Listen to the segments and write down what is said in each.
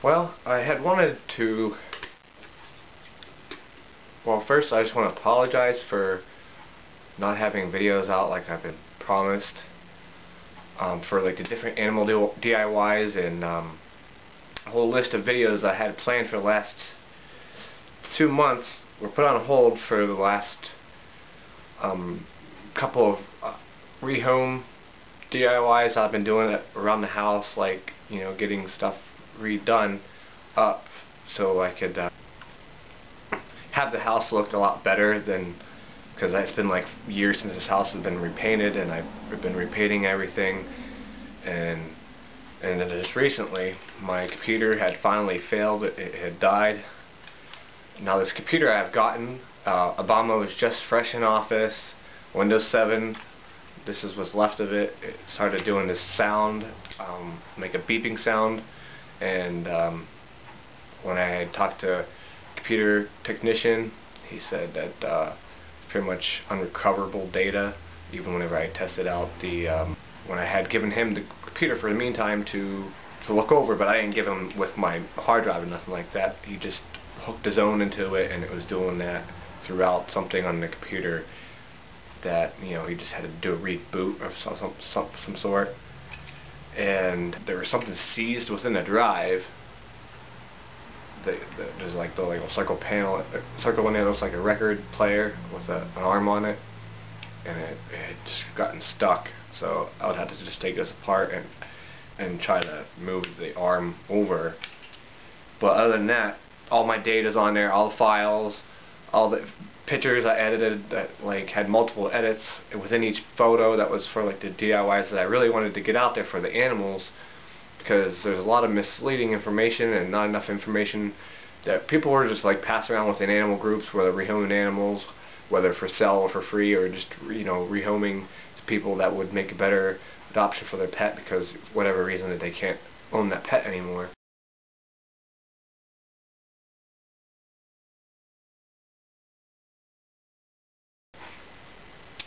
Well, I had wanted to, well, first I just want to apologize for not having videos out like I've been promised, for like the different animal DIYs and a whole list of videos I had planned for the last 2 months were put on hold for the last couple of rehome DIYs I've been doing around the house, like, you know, getting stuff redone up so I could have the house look a lot better than, because it's been like years since this house has been repainted, and I've been repainting everything, and then just recently my computer had finally failed. It had died. Now this computer I've gotten, Obama was just fresh in office, Windows 7, this is what's left of it. It started doing this sound, make a beeping sound, and when I had talked to a computer technician, he said that pretty much unrecoverable data, even whenever I tested out the, when I had given him the computer for the meantime to look over, but I didn't give him with my hard drive or nothing like that. He just hooked his own into it, and it was doing that throughout something on the computer that, you know, he just had to do a reboot of some sort, and there was something seized within the drive. There's like the circle panel, circle one that looks like a record player with an arm on it, and it had just gotten stuck. So I would have to just take this apart and try to move the arm over. But other than that, all my data's on there, all the files, all the pictures I edited that like had multiple edits within each photo. That was for like the DIYs that I really wanted to get out there for the animals, because there's a lot of misleading information and not enough information that people were just like passing around within animal groups, whether rehoming animals, whether for sale or for free, or just, you know, rehoming to people that would make a better adoption for their pet because whatever reason that they can't own that pet anymore.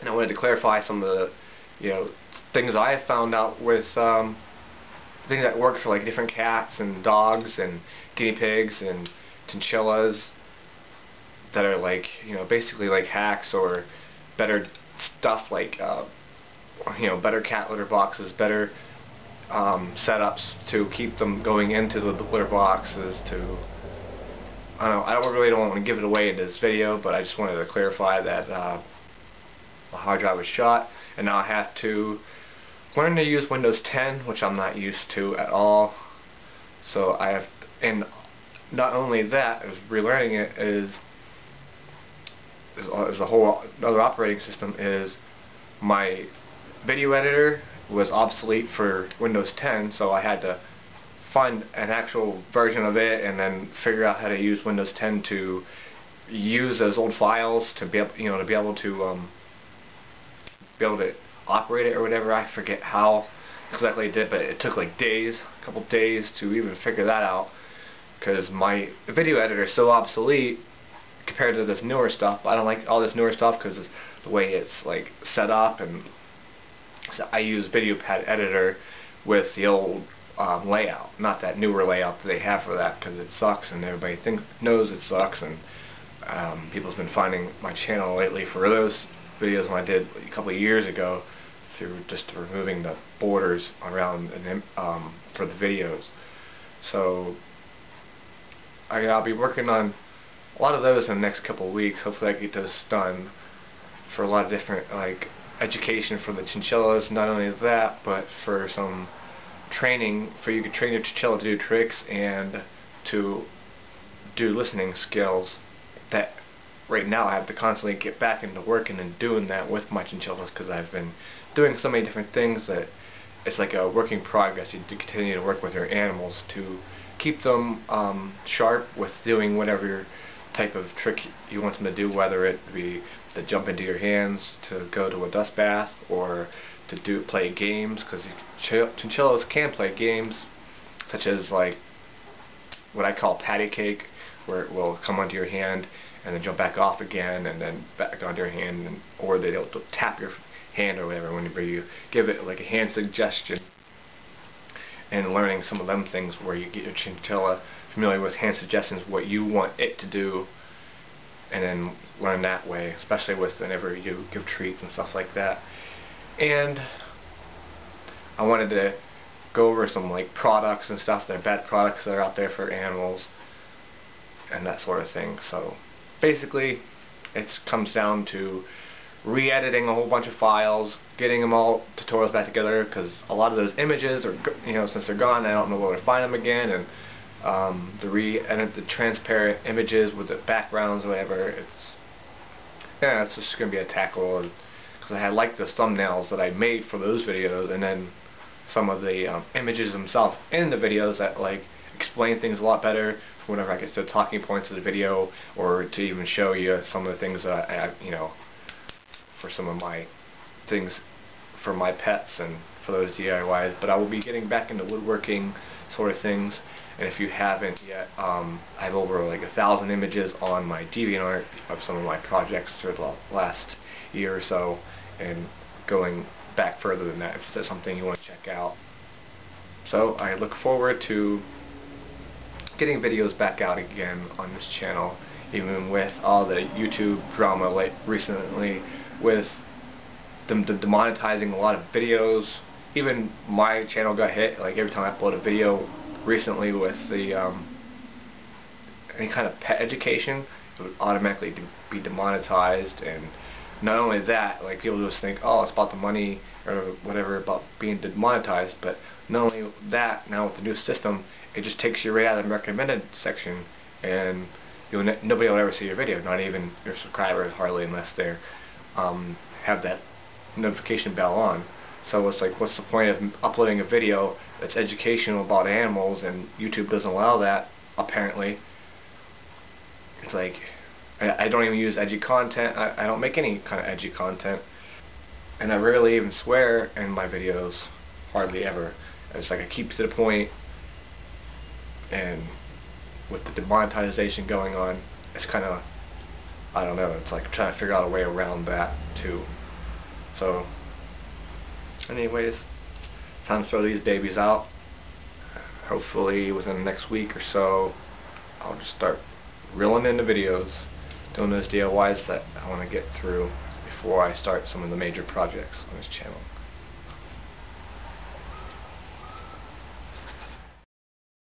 And I wanted to clarify some of the, you know, things I have found out with things that work for like different cats and dogs and guinea pigs and chinchillas that are like, you know, basically like hacks or better stuff, like you know, better cat litter boxes, better setups to keep them going into the litter boxes. To, I don't want to give it away in this video, but I just wanted to clarify that the hard drive was shot, and now I have to learn to use Windows 10, which I'm not used to at all. So I have, and not only that, is relearning it is a whole other operating system. Is my video editor was obsolete for Windows 10, so I had to find an actual version of it and then figure out how to use Windows 10 to use those old files to be able, you know, to be able to operate it or whatever. I forget how exactly it did, but it took like days, a couple days to even figure that out, because my video editor is so obsolete compared to this newer stuff. I don't like all this newer stuff because the way it's like set up, and so I use VideoPad editor with the old layout, not that newer layout that they have for that, because it sucks and everybody knows it sucks, and people's been finding my channel lately for those videos when I did a couple of years ago through just removing the borders around for the videos. So I'll be working on a lot of those in the next couple of weeks. Hopefully I get those done for a lot of different, like, education for the chinchillas. Not only that, but for some training, for you can train your chinchilla to do tricks and to do listening skills that right now I have to constantly get back into working and doing that with my chinchillas, because I've been doing so many different things that it's like a work in progress. You do continue to work with your animals to keep them sharp with doing whatever type of trick you want them to do, whether it be to jump into your hands, to go to a dust bath, or to play games, because chinchillas can play games such as like what I call patty cake, where it will come onto your hand and then jump back off again and then back onto your hand, and, or they'll tap your hand or whatever whenever you give it like a hand suggestion. and learning some of them things where you get your chinchilla familiar with hand suggestions, what you want it to do, and then learn that way, especially with whenever you give treats and stuff like that. And I wanted to go over some like products and stuff, that are bad products that are out there for animals and that sort of thing. So basically it comes down to re-editing a whole bunch of files, getting them all tutorials back together, because a lot of those images are, since they're gone, I don't know where to find them again, and the re-edit the transparent images with the backgrounds or whatever. It's just going to be a tackle, because I had like the thumbnails that I made for those videos, and then some of the images themselves in the videos that like explain things a lot better whenever I get to the talking points of the video, or to even show you some of the things that I for some of my things for my pets and for those DIYs. But I will be getting back into woodworking sort of things, and if you haven't yet, I have over like 1,000 images on my DeviantArt of some of my projects for the last year or so, and going back further than that if that's something you want to check out. So I look forward to getting videos back out again on this channel, even with all the YouTube drama like recently with them demonetizing a lot of videos. Even my channel got hit, like every time I upload a video recently with the any kind of pet education, it would automatically be demonetized. And not only that, like people just think, oh, it's about the money or whatever, about being demonetized. But not only that, now with the new system, it just takes you right out of the recommended section, and nobody will ever see your video, not even your subscribers hardly, unless they have that notification bell on. So it's like, what's the point of uploading a video that's educational about animals, and YouTube doesn't allow that, apparently. It's like, I don't even use edgy content. I don't make any kind of edgy content, and I rarely even swear in my videos, hardly ever. It's like I keep to the point, and with the demonetization going on, it's kind of, I don't know, it's like trying to figure out a way around that too. So anyways, time to throw these babies out. Hopefully within the next week or so, I'll just start reeling in the videos, doing those DIYs that I want to get through before I start some of the major projects on this channel.